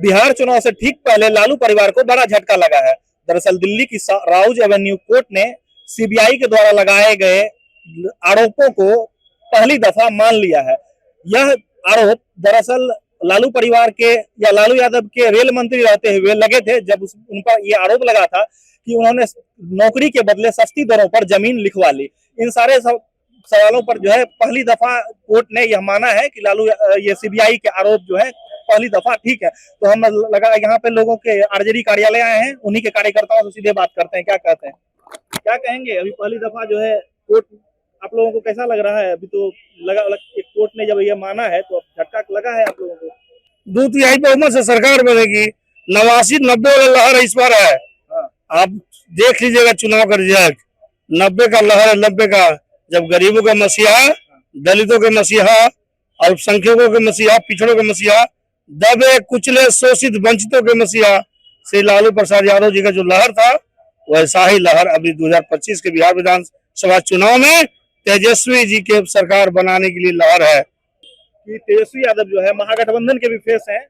बिहार चुनाव से ठीक पहले लालू परिवार को बड़ा झटका लगा है। दरअसल दिल्ली की राउज एवेन्यू कोर्ट ने सीबीआई के द्वारा लगाए गए आरोपों को पहली दफा मान लिया है। यह आरोप दरअसल लालू परिवार के या लालू यादव के रेल मंत्री रहते हुए लगे थे, जब उन पर यह आरोप लगा था कि उन्होंने नौकरी के बदले सस्ती दरों पर जमीन लिखवा ली। इन सारे सवालों पर जो है पहली दफा कोर्ट ने यह माना है कि लालू ये सीबीआई के आरोप जो है पहली दफा ठीक है। तो हम लगा यहाँ पे लोगों के आरजेडी कार्यालय आए हैं, उन्हीं के कार्यकर्ताओं से सीधे बात करते हैं। क्या कहते हैं, क्या कहेंगे? अभी पहली दफा जो है कोर्ट, आप लोगों को कैसा लग रहा है? अभी तो एक कोर्ट ने जब ये माना है तो झटका लगा है आप लोगों को? 2/3 बहुमत से सरकार बनेगी। 89-90 वाला लहर इस बार है। आप देख लीजिएगा चुनाव का रिजल्ट, 90 का लहर है। 90 का जब गरीबों का मसीहा, दलितों के मसीहा, अल्पसंख्यकों के मसीहा, पिछड़ों के मसीहा, दबे कुचले शोषित वंचितों के मसीहा श्री लालू प्रसाद यादव जी का जो लहर था, वैसा ही लहर अभी 2025 के बिहार विधानसभा चुनाव में तेजस्वी जी के सरकार बनाने के लिए लहर है। कि तेजस्वी यादव जो है महागठबंधन के भी फेस हैं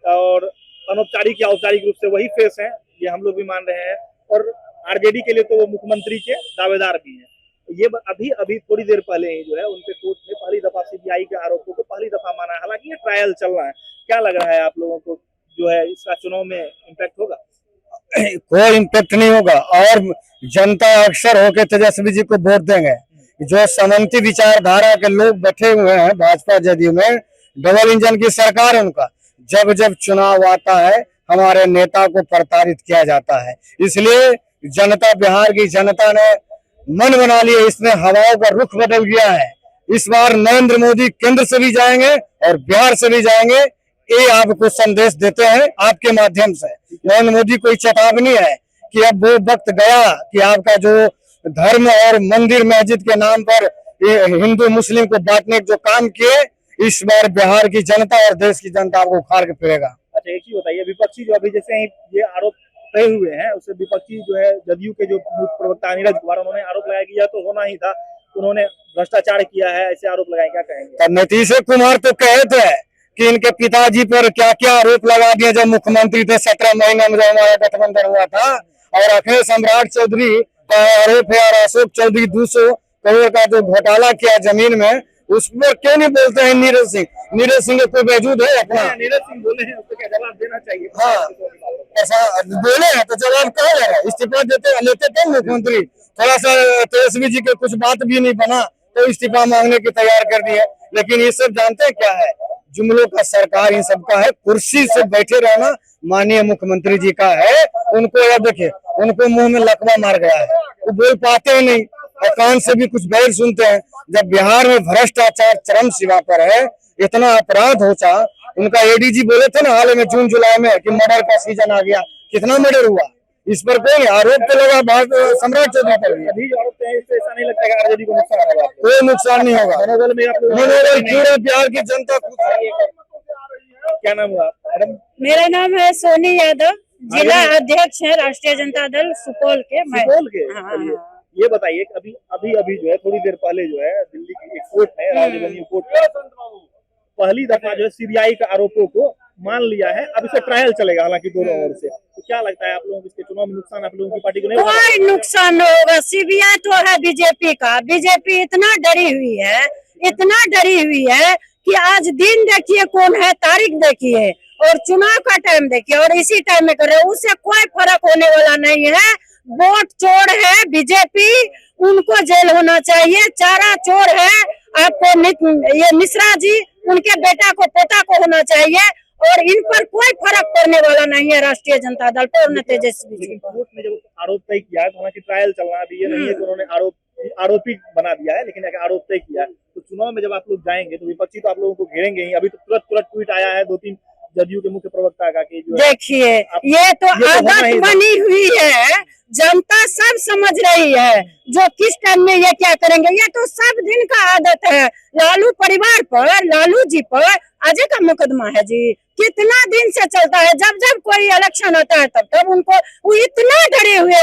और अनौपचारिक या औपचारिक रूप से वही फेस हैं, ये हम लोग भी मान रहे हैं। और आरजेडी के लिए तो वो मुख्यमंत्री के दावेदार भी हैं। ये अभी थोड़ी देर पहले ही जो है उनके कोर्ट ने पहली दफा सीबीआई के आरोपों को पहली दफा माना है। हालांकि ये ट्रायल चल रहा है। क्या लग रहा है आप लोगों को, जो है इसका चुनाव में इम्पैक्ट होगा? कोई इम्पैक्ट नहीं होगा और जनता अक्सर होकर तेजस्वी जी को वोट देंगे। जो समन्ती विचारधारा के लोग बैठे हुए हैं भाजपा जदयू में, डबल इंजन की सरकार है उनका। जब जब चुनाव आता है हमारे नेता को प्रताड़ित किया जाता है, इसलिए जनता, बिहार की जनता ने मन बना लिया, इसमें हवाओं का रुख बदल गया है। इस बार नरेंद्र मोदी केंद्र से भी जाएंगे और बिहार से भी जाएंगे, ये आपको संदेश देते हैं आपके माध्यम से। नरेंद्र मोदी कोई चेतावनी है कि अब वो वक्त गया कि आपका जो धर्म और मंदिर मस्जिद के नाम पर हिंदू मुस्लिम को बांटने के जो काम किए, इस बार बिहार की जनता और देश की जनता को उखाड़ के फिरेगा। अच्छा, एक ही बताइए, विपक्षी जो अभी जैसे ये आरोप तय हुए हैं, उससे विपक्षी जो है जदयू के जो प्रवक्ता नीरज कुमार, उन्होंने आरोप लगाया कि यह तो होना ही था, उन्होंने भ्रष्टाचार किया है, ऐसे आरोप लगाए। क्या कहेंगे? नीतीश कुमार तो कहे थे कि इनके पिताजी पर क्या क्या आरोप लगा दिए जब मुख्यमंत्री थे 17 महीने में, जब हमारा गठबंधन हुआ था। और अखिलेश सम्राट चौधरी का आरोप है और अशोक चौधरी 200 करोड़ का जो घोटाला किया जमीन में, उस पर क्यों नहीं बोलते हैं नीरज सिंह? नीरज सिंह कोई वजूद है अपना? नीरज सिंह बोले हैं, उसको क्या जवाब देना चाहिए? हाँ, ऐसा बोले हैं तो जवाब कहा जाएगा? इस्तीफा लेते थे मुख्यमंत्री, थोड़ा सा तेजस्वी जी के कुछ बात भी नहीं बना तो इस्तीफा मांगने की तैयार कर दी है। लेकिन ये सब जानते हैं क्या है? जुमलों का सरकार इन सबका है। कुर्सी से बैठे रहना माननीय मुख्यमंत्री जी का है। उनको याद देखिए, उनको मुंह में लकवा मार गया है, वो बोल पाते ही नहीं और कान से भी कुछ बैर सुनते हैं। जब बिहार में भ्रष्टाचार चरम सीमा पर है, इतना अपराध होता, उनका एडीजी बोले थे ना हाल में जून जुलाई में कि मर्डर का सीजन आ गया। कितना मर्डर हुआ? इस पर कोई आरोप तो लगा सम्राट चौधरी पर भी। अभी जो आरोप है इससे ऐसा नहीं लगता है कि आरजेडी को नुकसान होगा? कोई नुकसान नहीं होगा। मनोबल पूरे बिहार की जनता खुश है। क्या नाम हुआ मैडम? मेरा नाम है सोनी यादव, जिला अध्यक्ष है राष्ट्रीय जनता दल सुपौल के। सुपौल के? हाँ। ये बताइए अभी जो है थोड़ी देर पहले जो है दिल्ली की एक कोर्ट ने, राउज एवेन्यू कोर्ट ने पहली दफा जो है सीबीआई का आरोपों को मान लिया है। अब इसे ट्रायल चलेगा हालांकि दोनों ओर से। तो क्या लगता है आप लोगों को इसके चुनाव में नुकसान आप लोगों की पार्टी को नहीं होगा? कोई नुकसान नहीं होगा। सीबीआई तो है बीजेपी का। बीजेपी इतना डरी हुई है कि आज दिन देखिए कौन है, तारीख देखिए और चुनाव का टाइम देखिए और इसी टाइम में कर रहे हैं। उससे कोई फर्क होने वाला नहीं है। वोट चोर है बीजेपी, उनको जेल होना चाहिए। चारा चोर है आपको ये मिश्रा जी, उनके बेटा को पोता को होना चाहिए और इन पर कोई फर्क पड़ने वाला नहीं है राष्ट्रीय जनता दल पर और तेजस्वी जी। कोर्ट ने जब आरोप तय किया है तो हालांकि ट्रायल चलना अभी ये नहीं है कि उन्होंने आरोपी बना दिया है, लेकिन अगर आरोप तय किया है तो चुनाव में जब आप लोग जाएंगे तो विपक्षी तो आप लोगों को घेरेंगे ही। अभी तो तुरंत ट्वीट आया है 2-3 जदयू के मुख्य प्रवक्ता का कि जो देखिए ये तो आदत बनी हुई है, जनता सब समझ रही है जो किस टाइम में ये क्या करेंगे। ये तो सब दिन का आदत है। लालू परिवार पर, लालू जी पर अजय का मुकदमा है जी, कितना दिन से चलता है। जब जब कोई इलेक्शन होता है तब उनको वो इतना डरे हुए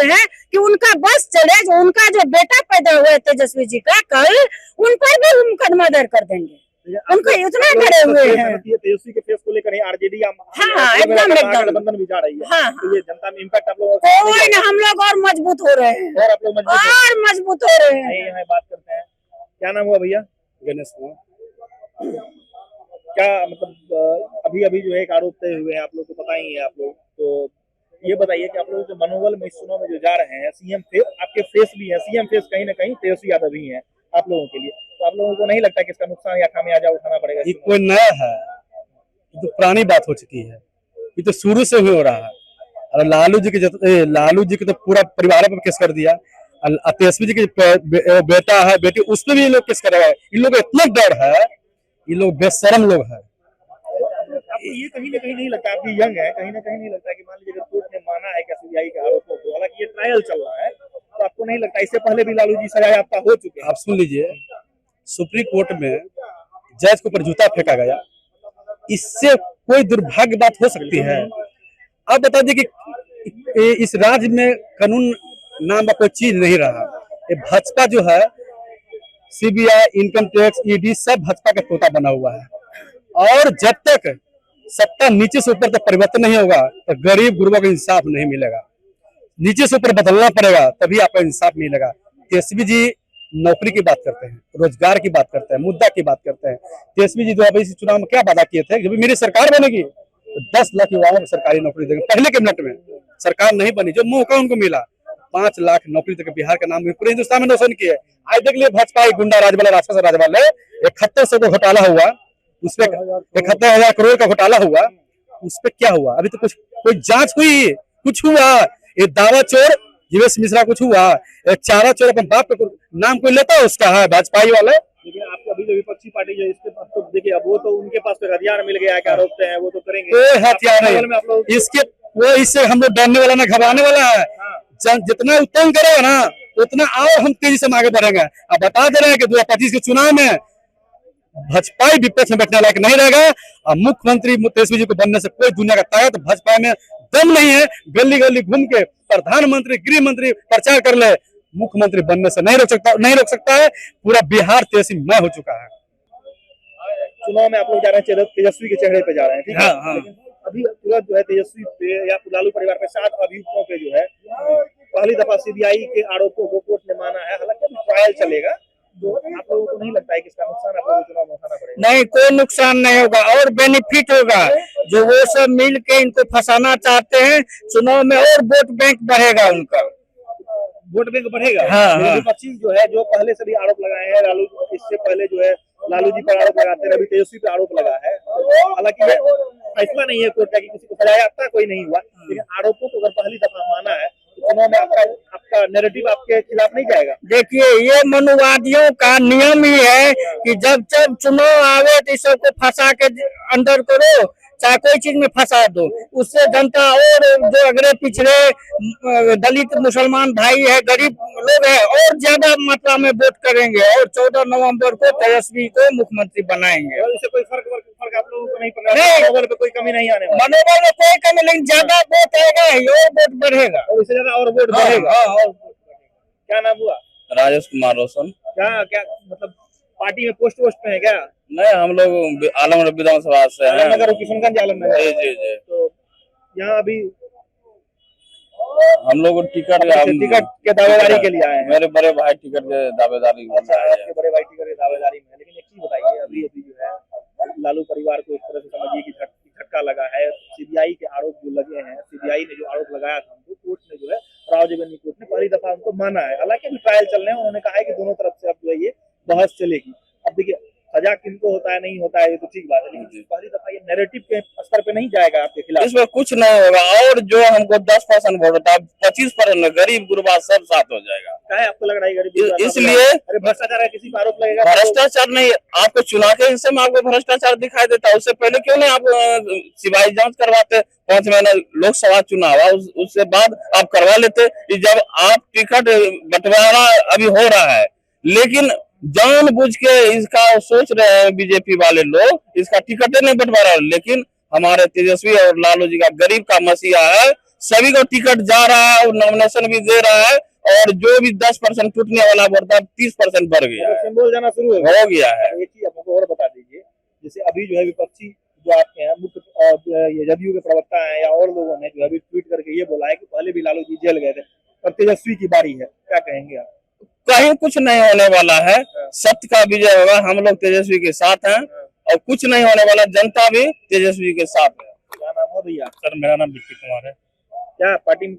हैं कि उनका बस चले, जो उनका जो बेटा पैदा हुआ है तेजस्वी जी का, कल उन पर भी मुकदमा दर्ज कर देंगे। उनको इतना डरे हुए हैं। तेजस्वी के फेस को लेकर आरजेडी हाँ, एकदम। बंधन भी जा रही है। हाँ, तो ये जनता में इम्पैक्ट आप लोगों को कोई ना, हम लोग और मजबूत हो रहे हैं, और आप लोग मजबूत हैं। और मजबूत हो रहे हैं। आइए यहाँ बात करते हैं। क्या नाम हुआ भैया? गणेश कुमार। क्या मतलब अभी अभी जो है एक आरोप तय हुए हैं, आप लोग को पता ही है। आप लोग तो ये बताइए कि आप लोग जो मनोबल में इस चुनाव में जो जा रहे हैं, सीएम फेस आपके फेस भी है, सीएम फेस कहीं ना कहीं तेजस्वी यादव ही है आप लोगों के लिए, तो आप लोगों को नहीं लगता कि इसका नुकसान या खामियाजा उठाना पड़ेगा? ये कोई नया है, ये तो पुरानी बात हो चुकी है, ये तो शुरू से ही हो रहा है। और लालू जी के तो पूरा परिवार पर केस कर दिया। तेजस्वी जी के बेटा है, बेटी, उस पर भी ये लोग केस करेगा। इन लोग को इतना डर है, ये लोग बेशरम लोग हैं। आपको ये कहीं ना कहीं नहीं लगता, आप भी यंग है, कहीं ना कहीं नहीं लगता कि मान लीजिए अगर कोर्ट ने माना है क्या सीबीआई के आरोपों को, हालांकि ये ट्रायल चल रहा है, तो आपको नहीं लगता इससे पहले भी लालू जी सजायाफ्ता हो चुके हैं? आप सुन लीजिए, सुप्रीम कोर्ट में जज के ऊपर जूता फेंका गया, इससे कोई दुर्भाग्य बात हो सकती है? अब बता दिए कि इस राज्य में कानून नाम का कोई चीज नहीं रहा। ये भाजपा जो है, सीबीआई, इनकम टैक्स, ईडी, सब भाजपा का तोता बना हुआ है। और जब तक सत्ता नीचे से ऊपर तक परिवर्तन नहीं होगा तो गरीब गुरबा को इंसाफ नहीं मिलेगा। नीचे से ऊपर बदलना पड़ेगा, तभी आपको इंसाफ मिलेगा। तेजस्वी जी नौकरी की बात करते हैं, रोजगार की बात करते हैं, मुद्दा की बात करते हैं। तेजस्वी जी जो अभी इस चुनाव में क्या वादा किए थे, जब मेरी सरकार बनेगी तो 10 लाख युवाओं को सरकारी नौकरी देंगे। पहले के मिनट में सरकार नहीं बनी, जो मौका उनको मिला 5 लाख नौकरी तक बिहार का नाम पूरे हिंदुस्तान में रोशन किए। आज देख लिए भाजपा गुंडा राज वाला, राक्षस राज वाले 7100 को घोटाला हुआ, उसपे 71,000 करोड़ का घोटाला हुआ, उस पे क्या हुआ? अभी तो कुछ कोई जांच हुई, कुछ हुआ? ये दावा चोर जीवेश मिश्रा कुछ हुआ? एक चारा चोर अपने बाप का नाम कोई लेता है उसका? है भाजपाई वाले। लेकिन आपको अभी जो विपक्षी पार्टी जो इसके पास, तो देखिए अब वो तो उनके पास तो हथियार मिल गया है, क्या आरोपते हैं वो तो करेंगे। कोई हथियार नहीं इसके, वो इससे हम लोग डरने वाला ना घबराने वाला है। जितना उत्तम करेगा ना उतना और हम तेजी से आगे बढ़ेंगे। अब बता दे रहे हैं कि 2025 के चुनाव में भाजपा विपक्ष में बैठने लायक नहीं रहेगा। और मुख्यमंत्री तेजस्वी जी को बनने से कोई दुनिया का ताकत भाजपा में दम नहीं है। गली गली घूम के प्रधानमंत्री, गृह मंत्री प्रचार कर ले, मुख्यमंत्री बनने से नहीं रोक सकता है। पूरा बिहार तेजस्वीमय हो चुका है। चुनाव में आप लोग जा रहे हैं तेजस्वी के चेहरे पे जा रहे हैं, ठीक है? हाँ, हाँ। लेकिन अभी तुरंत जो है तेजस्वी पे या लालू परिवार पे 7 अभियुक्तों पे जो है पहली दफा सीबीआई के आरोपों को कोर्ट ने माना है। हालांकि अभी ट्रायल चलेगा, तो आप लोगों को नहीं लगता है कि इसका नुकसान आप लोगों को चुनाव में उठाना पड़ेगा? नहीं, कोई नुकसान नहीं होगा और बेनिफिट होगा। जो वो सब मिल के इनको फंसाना चाहते हैं, चुनाव में और वोट बैंक बढ़ेगा उनका, वोट बैंक बढ़ेगा। हाँ, लेकिन हाँ। विपक्षी जो है, जो पहले से भी आरोप लगाए हैं लालू, इससे पहले जो है लालू जी पर आरोप लगाते हैं, अभी तेजस्वी पे आरोप लगा है। हालांकि ये फैसला नहीं है कोर्ट का कि किसी को सजायाफ्ता कोई नहीं हुआ, लेकिन आरोपों को अगर पहली दफा माना है तो चुनाव में आपका नैरेटिव आपके खिलाफ नहीं जाएगा। देखिए, ये मनुवादियों का नियम ही है कि जब चुनाव आवे तो सबको फंसा के अंदर करो, चाहे कोई चीज में फंसा दो। उससे जनता और जो अगले पिछड़े दलित मुसलमान भाई है, गरीब लोग है, और ज्यादा मात्रा में वोट करेंगे और 14 नवंबर को तेजस्वी को मुख्यमंत्री बनाएंगे। और इससे कोई फर्क आप लोगों को नहीं पड़ रहा है? मनोबल पे कोई कमी नहीं आने वाली? मनोबल में कोई कमी नहीं, ज्यादा वोट आएगा और वोट बढ़ेगा, और इससे ज्यादा और वोट बढ़ेगा। और क्या नाम हुआ? राजेश कुमार रोशन। क्या मतलब पार्टी में पोस्ट पे है क्या? नहीं, हम लोग आलमनगर विधानसभा से हैं। आलमनगर किशनगंज आलमनगर। जी जी जी। तो यहाँ अभी हम लोग टिकट के दावेदारी के लिए आए हैं। मेरे बड़े भाई टिकट के दावेदारी में अच्छा, आए हैं। आपके बड़े भाई टिकट की दावेदारी में है। लेकिन एक चीज बताइए, अभी अभी जो है लालू परिवार को इस तरह से समझिए कि झटका लगा है। सीबीआई के आरोप जो लगे हैं, सीबीआई ने जो आरोप लगाया था उनको, कोर्ट ने जो है राव जगन्नी कोर्ट ने पहली दफा उनको माना है। हालांकि अभी ट्रायल चल रहे हैं, उन्होंने कहा है कि दोनों तरफ से अब जो है ये बहस चलेगी। अब देखिए, सजा किनको होता है नहीं होता है ये तो ठीक बात है, लेकिन पहली दफा ये नैरेटिव के स्तर पे नहीं जाएगा आपके खिलाफ। इसमें कुछ नहीं होगा। और जो हमको 10% वोट होता है, 25% गरीब गुरबा सब साथ हो जाएगा। क्या है आपको लग रहा है गरीब? इसलिए अरे भ्रष्टाचार है, किसी पर आरोप लगेगा? भ्रष्टाचार नहीं, आपको चुनाव के हिस्से में आपको भ्रष्टाचार दिखाई देता है। उससे पहले क्यों नहीं आप सिपाही जांच करवाते? 5 महीने लोकसभा चुनाव है, उससे बाद आप करवा लेते। जब आप टिकट बंटवारा अभी हो रहा है, लेकिन जानबूझ के इसका सोच रहे हैं बीजेपी वाले लोग, इसका टिकट नहीं बंटवा रहा। लेकिन हमारे तेजस्वी और लालू जी का गरीब का मसीहा है, सभी को टिकट जा रहा है और नॉमिनेशन भी दे रहा है। और जो भी 10% टूटने वाला वोट था 30% बढ़ गया है, सिंबल जाना शुरू हो गया है। एक चीज आपको और बता दीजिए जैसे अभी जो है विपक्षी जो आपके हैं मुख्य ये जदयू के प्रवक्ता हैं या और लोगों ने जो है अभी ट्वीट करके ये बोला है कि पहले भी लालू जी जेल गए थे, पर तेजस्वी की बारी है, क्या कहेंगे आप? कहीं कुछ नहीं होने वाला है, सत्य का विजय होगा। हम लोग तेजस्वी के साथ हैं और कुछ नहीं होने वाला, जनता भी तेजस्वी के साथ है। क्या नाम है भैया? सर मेरा नाम विक्की कुमार है। क्या पार्टी में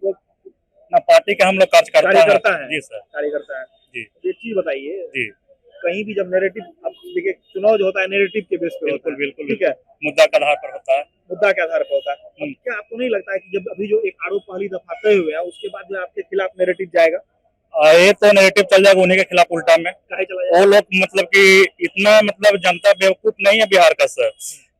ना पार्टी के हम लोग कार्यकर्ता हैं। है? जी सर। कार्यकर्ता है जी। एक चीज बताइए, जी कहीं भी जब नैरेटिव, अब देखिए चुनाव जो होता है नैरेटिव के बेस पे होता बिल्कुल है, बिल्कुल ठीक है, मुद्दा के आधार पर होता है। मुद्दा के आधार पर होता है। अब क्या आपको नहीं लगता है कि जब अभी जो एक आरोप पहली दफा तय हुआ है उसके बाद जो आपके खिलाफ नैरेटिव जाएगा? ये तो नेगेटिव चल जाएगा उन्हीं के खिलाफ उल्टा में। काहे चला जाएगा? वो लोग मतलब कि इतना मतलब जनता बेवकूफ नहीं है बिहार का सर,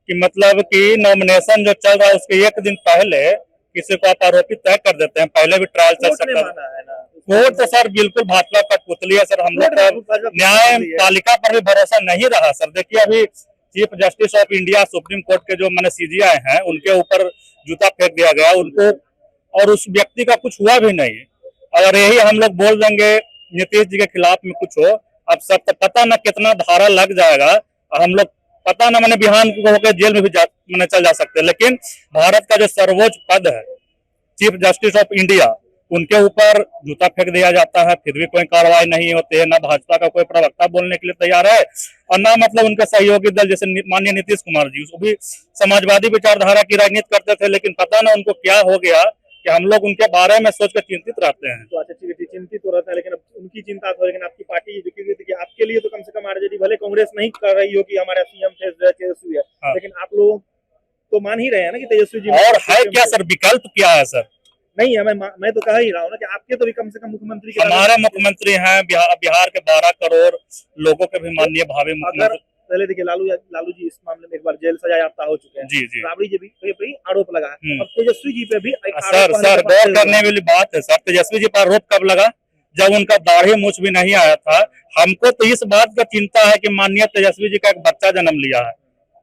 कि मतलब कि नॉमिनेशन जो चल रहा है उसके एक दिन पहले किसी को आप आरोपित तय कर देते हैं। पहले भी ट्रायल चल कोर्ट ने सकता है। माना है ना, कोर्ट तो सर बिल्कुल भाजपा का पुतली है सर। हम लोग का न्याय पालिका पर भी भरोसा नहीं रहा सर। देखिए अभी chief justice of India supreme court के जो मैंने सीजीआई हैं उनके ऊपर जूता फेंक दिया गया उनको, और उस व्यक्ति का कुछ हुआ भी नहीं। अगर यही हम लोग बोल देंगे नीतीश जी के खिलाफ में कुछ हो, अब सब तो पता न कितना धारा लग जाएगा, हम लोग पता न मैंने बिहार को होकर जेल में भी मैंने चल जा सकते हैं। लेकिन भारत का जो सर्वोच्च पद है चीफ जस्टिस ऑफ इंडिया, उनके ऊपर जूता फेंक दिया जाता है, फिर भी कोई कार्रवाई नहीं होती है। ना भाजपा का कोई प्रवक्ता बोलने के लिए तैयार है और ना मतलब उनके सहयोगी दल जैसे माननीय नीतीश कुमार जी, वो भी समाजवादी विचारधारा की राजनीति करते थे, लेकिन पता ना उनको क्या हो गया कि हम लोग उनके बारे में सोचकर चिंतित रहते हैं। तो अच्छा ठीक है, चिंतित तो रहता है, लेकिन अब उनकी चिंता तो, लेकिन आपकी पार्टी जो कि आपके लिए तो कम से कम आरजेडी, भले कांग्रेस नहीं कर रही हो कि हमारा सीएम तेजस्वी है, हाँ। लेकिन आप लोग तो मान ही रहे हैं ना कि तेजस्वी जी और है क्या सर, विकल्प क्या है सर? नहीं है, मैं तो कह ही रहा हूँ ना कि आपके तो भी कम से कम मुख्यमंत्री के हमारे मुख्यमंत्री हैं बिहार के 12 करोड़ लोगों के भी माननीय भावी अगर मुख्यमंत्री। पहले देखिए लालू जी इस मामले में एक बार जेल सजा याफ्ता हो चुके हैं, जी जी राबड़ी जी भी आरोप लगा है, अब तेजस्वी जी पे भी एक सर आरोप सर गौर करने वाली बात है सर। तेजस्वी जी पर आरोप कब लगा? जब उनका दाढ़ी मूछ भी नहीं आया था। हमको तो इस बात का चिंता है कि माननीय तेजस्वी जी का एक बच्चा जन्म लिया है,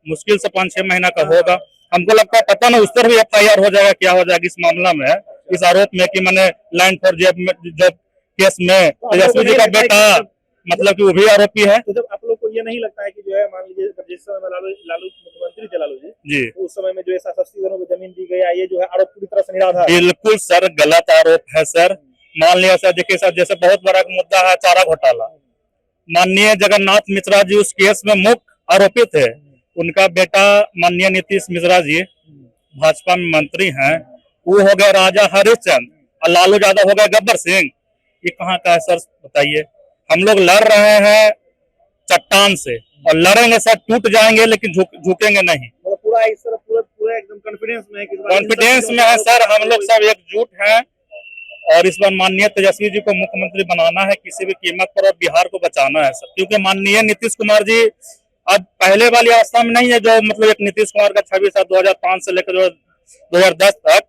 मुश्किल से 5-6 महीना का होगा। हमको लगता है पता ना उस पर भी FIR हो जाएगा, क्या हो जाएगा इस मामला में, इस आरोप में कि मैंने लाइन फॉर जब केस में तेजस्वी जी का बेटा मतलब कि वो भी आरोपी है। तो जब आप लोग को ये नहीं लगता है कि जो है, मान लीजिए जिस समय में लालू मुख्यमंत्री थे लालू जी, तो उस समय में जो ऐसा सस्ती दरों में जमीन दी गई है, ये जो है आरोप पूरी तरह से निराधार है? बिल्कुल सर गलत आरोप है सर। मान लिया सर, देखिए सर, जैसे बहुत बड़ा मुद्दा है चारा घोटाला, माननीय जगन्नाथ मिश्रा जी उस केस में मुख्य आरोपी थे। उनका बेटा माननीय नीतीश मिश्रा जी भाजपा में मंत्री हैं, वो हो गए राजा हरिश्चंद्र और लालू यादव हो गए गब्बर सिंह। ये कहाँ का है सर बताइए? हम लोग लड़ रहे हैं चट्टान से और लड़ेंगे सर, टूट जाएंगे लेकिन झुकेंगे नहीं। मतलब पूरा इस तरह पूरा एकदम कॉन्फिडेंस में है कि कॉन्फिडेंस में है सर, हम लोग सब एकजुट हैं और इस बार माननीय तेजस्वी जी को मुख्यमंत्री बनाना है किसी भी कीमत पर और बिहार को बचाना है सर। क्योंकि माननीय नीतीश कुमार जी अब पहले वाली अवस्था में नहीं है, जो मतलब एक नीतीश कुमार का 2005 से लेकर 2010 तक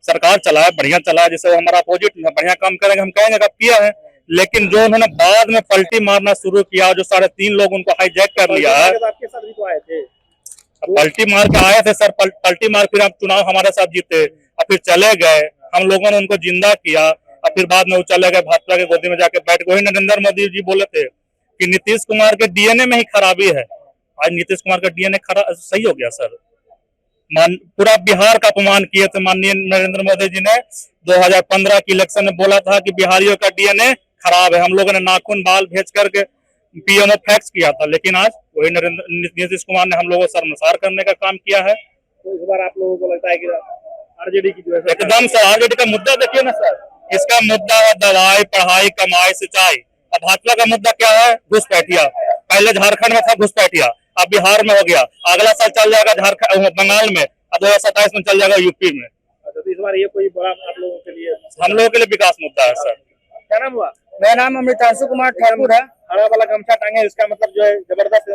सरकार चलाया, बढ़िया चलाया, जैसे वो हमारा अपोजिट में बढ़िया काम करेंगे हम कहेंगे कब किया है। लेकिन जो उन्होंने बाद में पलटी मारना शुरू किया, जो 3.5 लोग उनको हाईजैक कर लिया है, आपके साथ भी तो आए थे, पलटी मार के आए थे सर, पलटी मार फिर आप चुनाव हमारे साथ जीते और फिर चले गए, हम लोगों ने उनको जिंदा किया और फिर बाद में वो चले गए भाजपा के गोदी में जाके बैठ गए। वही नरेंद्र मोदी जी बोले थे कि नीतीश कुमार के डीएनए में ही खराबी है। आज नीतीश कुमार का डीएनए सही हो गया सर। पूरा बिहार का अपमान किए थे माननीय नरेंद्र मोदी जी ने 2015 के इलेक्शन में, बोला था कि बिहारियों का डीएनए खराब है। हम लोगों ने नाखून बाल भेज करके पीएमओ फैक्स किया था, लेकिन आज वही नीतीश कुमार ने हम लोगों को शर्मसार करने का काम किया है। तो इस बार आप लोगों को लगता है कि आरजेडी की जो है एकदम से आरजेडी का मुद्दा देखिए ना सर, इसका मुद्दा है दवाई, पढ़ाई, कमाई, सिंचाई। अब भाजपा का मुद्दा क्या है? घुसपैठिया। पहले झारखंड में था घुसपैठिया, अब बिहार में हो गया, अगला साल चल जाएगा झारखंड बंगाल में, अब 2027 में चल जाएगा यूपी में। अच्छा, तो इस बार ये कोई बड़ा आप लोगों के लिए, हम लोगों के लिए विकास मुद्दा है सर। क्या नाम हुआ? मेरा नाम अमृतांशु कुमार ठाकुर है। हरा वाला गमछा टांगे, इसका मतलब जो है जबरदस्त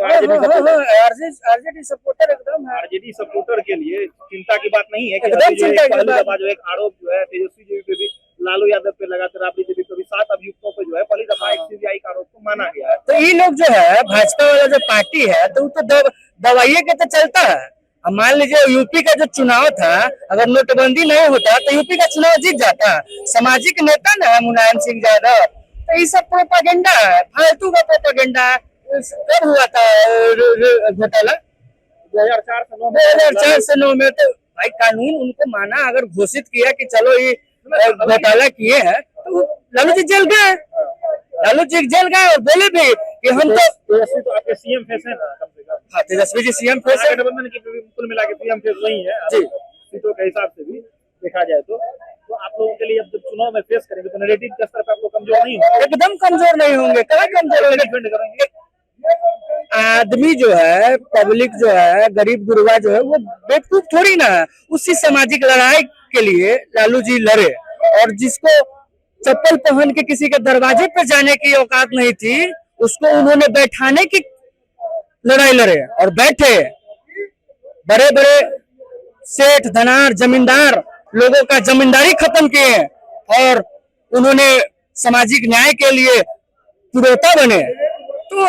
आरजेडी सपोर्टर एकदम है। आरजेडी सपोर्टर के लिए चिंता की बात नहीं है कि एकदम चिंता की बात। जो एक आरोप जो है तेजस्वी जी पे भी, लालू यादव पे लगा था, राबड़ी जी पे भी, 7 अभियुक्तों पे जो है पहली दफा एक सीबीआई का आरोप को माना गया है। तो ये लोग जो है भाजपा वाला जो पार्टी है, तो वो तो दवाइये के तो चलता है। अब मान लीजिए यूपी का जो चुनाव था, अगर नोटबंदी नहीं होता तो यूपी का चुनाव जीत जाता। सामाजिक नेता ना है मुलायम सिंह यादव, तो ये सब प्रोपागेंडा है, फालतू का प्रोपागेंडा है। कब हुआ था घोटाला? 2004 से 9 2004 से 9 में तो भाई कानून उनको माना, अगर घोषित किया कि चलो ये घोटाला किए हैं तो लालू जी जेल गए। लालू जी जेल गए और बोले भी कि हम तो तेजस्वी तो आपके सीएम फेस है ना, कम से कम हाँ, तेजस्वी जी सीएम फेस है। गठबंधन की कुल मिला के सीएम फेस वही है जी। सीटों के हिसाब से भी देखा जाए तो आप लोगों के लिए अब जब चुनाव में फेस करेंगे तो नैरेटिव के स्तर पर आप लोग कमजोर नहीं होंगे, एकदम कमजोर नहीं होंगे। कहाँ कमजोर होंगे? डिफेंड करेंगे। आदमी जो है, पब्लिक जो है, गरीब गुरबा जो है, वो बेवकूफ थोड़ी ना है। उसी सामाजिक लड़ाई के लिए लालू जी लड़े, और जिसको चप्पल पहन के किसी के दरवाजे पे जाने की औकात नहीं थी, उसको उन्होंने बैठाने की लड़ाई लड़े और बैठे। बड़े बड़े सेठ धनार जमींदार लोगों का जमींदारी खत्म किए और उन्होंने सामाजिक न्याय के लिए पुरोहिता बने, तो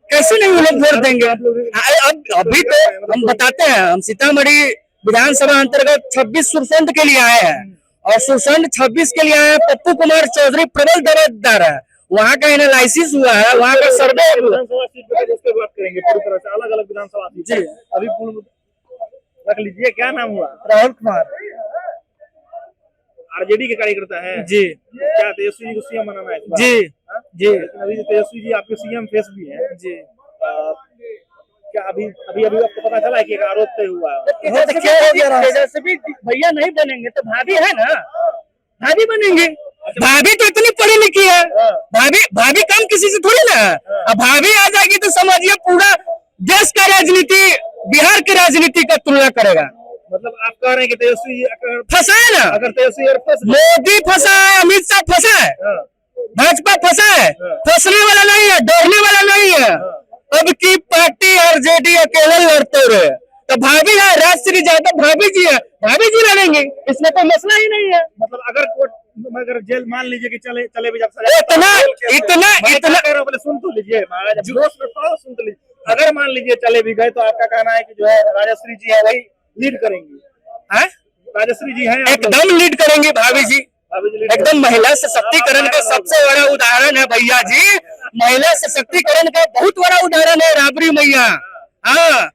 कैसे नहीं वो लोग वोट देंगे? अब अभी तो हम बताते हैं, हम सीतामढ़ी विधानसभा अंतर्गत 26 सुरसंड के लिए आए हैं, और सुरसंड 26 के लिए आए हैं। पप्पू कुमार चौधरी प्रबल दरजदार है, वहाँ का एनालिसिस हुआ है, वहाँ का सर्वे विधानसभा सीट पे उसके बात करेंगे पूरी तरह से, अलग अलग विधानसभा सीट जी। अभी पूर्ण रख लीजिए। क्या नाम हुआ? राहुल कुमार आरजेडी के कार्यकर्ता है जी। क्या तेजस्वी जी को सीएम बनाना है इस बार? जी हाँ? जी लेकिन अभी तेजस्वी जी आपके सीएम फेस भी हैं जी। क्या अभी अभी अभी आपको पता चला है कि एक आरोप तय हुआ है? तेजस्वी भैया नहीं बनेंगे तो भाभी है ना, भाभी बनेंगे। भाभी तो इतनी पढ़ी लिखी है, भाभी कम किसी से थोड़ी ना है। अब भाभी आ जाएगी तो समझिए पूरा देश का राजनीति बिहार की राजनीति का तुलना करेगा। मतलब आप कह रहे हैं कि तेजस्वी जी अगर फंसा है ना, अगर तेजस्वी अगर फंस गए, मोदी फंसा है, अमित शाह फंसा है, हाँ, भाजपा फंसा है, फंसने वाला नहीं है, डरने वाला नहीं है। अब की पार्टी आरजेडी अकेले लड़ते रहे तो भाभी है, राजश्री यादव भाभी जी है, भाभी जी लड़ेंगे, इसमें कोई मसला ही नहीं है। मतलब अगर कोर्ट अगर जेल मान लीजिए कि चले भी जब सजा इतना इतना इतना कह रहा हूं, पहले सुन तो लीजिए महाराज, जोश में थोड़ा सुन तो लीजिए। अगर मान लीजिए चले भी गए तो आपका कहना है कि जो है राजश्री जी है वही लीड करेंगी? है? राजश्री जी हैं एकदम लीड करेंगे भाभी जी, एकदम महिला सशक्तिकरण का सबसे बड़ा उदाहरण है भैया जी। महिला सशक्तिकरण का बहुत बड़ा उदाहरण है राबड़ी मैया। हाँ,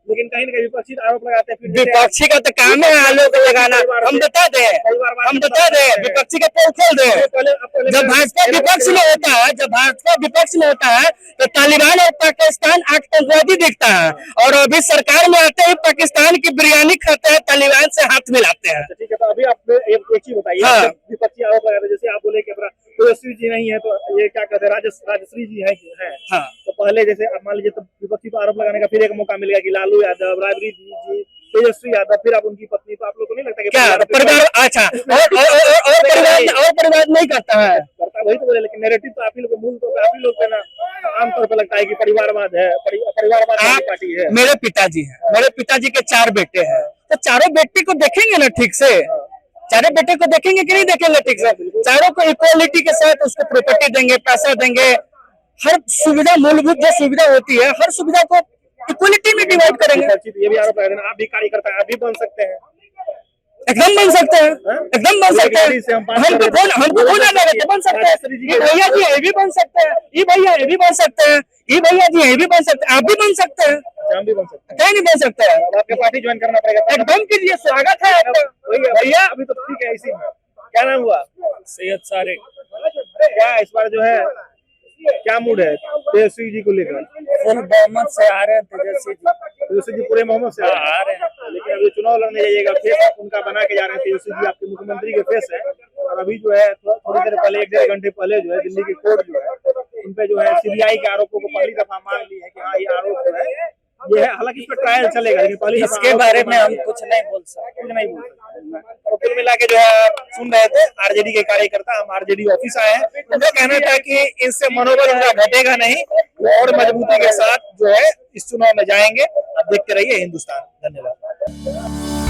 लेकिन कहीं ना कहीं विपक्षी आरोप लगाते हैं, फिर विपक्षी का तो काम है आलोक लगाना। हम बता दें विपक्षी का पोल खोल दे। जब भाजपा विपक्ष में होता है, जब भाजपा विपक्ष में होता है तो तालिबान और पाकिस्तान आतंकवादी दिखता है, और अभी सरकार में आते ही पाकिस्तान की बिरयानी खाते हैं, तालिबान से हाथ मिलाते हैं। ठीक है, तो अभी आप एक चीज बताइए। हाँ। विपक्षी आरोप लगाते हैं, जैसे आप बोले कि तेजस्वी जी नहीं है तो ये क्या कहते हैं राजश्री जी है हाँ। तो पहले जैसे आप मान लीजिए तो विपक्षी को आरोप लगाने का फिर एक मौका मिलेगा कि लालू यादव, राबड़ी जी, तेजस्वी यादव, फिर आप उनकी पत्नी, तो आप लोग को नहीं लगता कि क्या परिवार अच्छा और परिवार नहीं करता है? करता वही तो बोले, लेकिन नैरेटिव तो आप ही लोग को, मूल तो आप ही लोग पे ना आमतौर पर लगता है कि परिवारवाद है, परिवारवाद वाली पार्टी है। मेरे पिताजी हैं, मेरे पिताजी के 4 बेटे हैं, तो चारों बेटे को देखेंगे ना ठीक से, चारों बेटे को देखेंगे कि नहीं देखेंगे ठीक से? चारों को इक्वालिटी के साथ उसको प्रॉपर्टी देंगे, पैसा देंगे, हर सुविधा, मूलभूत जो सुविधा होती है हर सुविधा को इक्वालिटी में डिवाइड करेंगे। ये भी आरोप लगाते हैं आप भी कार्यकर्ता हैं, आप भी बन सकते हैं। एकदम बन सकते हैं, एकदम बन सकते हैं। हमको कौन आ जाएगा तो बन सकते हैं। ये भैया जी ये भी बन सकते हैं, ये भैया ये भी बन सकते हैं, ये भैया जी ये भी बन सकते हैं, आप भी बन सकते हैं, हम भी बन सकते हैं। क्या नहीं बन सकते हैं? अब आपके पार्टी ज्वाइन करना पड़ेगा। एकदम कीजिए, स्वागत है आपका। वही भैया अभी तो ठीक है। इसी में क्या नाम हुआ? सैयद सारे क्या इस बार जो है क्या मूड है तेजस्वी जी को लेकर? फुल बहुमत से आ रहे हैं तेजस्वी जी पूरे मोहम्मद से आ रहे हैं, लेकिन अभी चुनाव लड़ने जाइएगा, फेस आप उनका बना के जा रहे हैं। तेजस्वी जी आपके मुख्यमंत्री के फेस है, और अभी जो है थोड़ी देर पहले, 1-1.5 घंटे पहले जो है दिल्ली की कोर्ट जो है उन पे जो है सीबीआई के आरोपों को पहली दफा मान ली है कि हाँ ये आरोप जो है ये है। हालांकि इस पर ट्रायल चलेगा, लेकिन पहले इसके बारे में हम कुछ नहीं बोल सकते। कुछ नहीं बोल सकते। तो कुल मिला के जो है आप सुन रहे थे आरजेडी के कार्यकर्ता, हम आरजेडी ऑफिस आए हैं। उनका कहना था कि इनसे मनोबल उनका घटेगा नहीं, वो और मजबूती के साथ जो है इस चुनाव में जाएंगे। अब देखते रहिए हिंदुस्तान। धन्यवाद।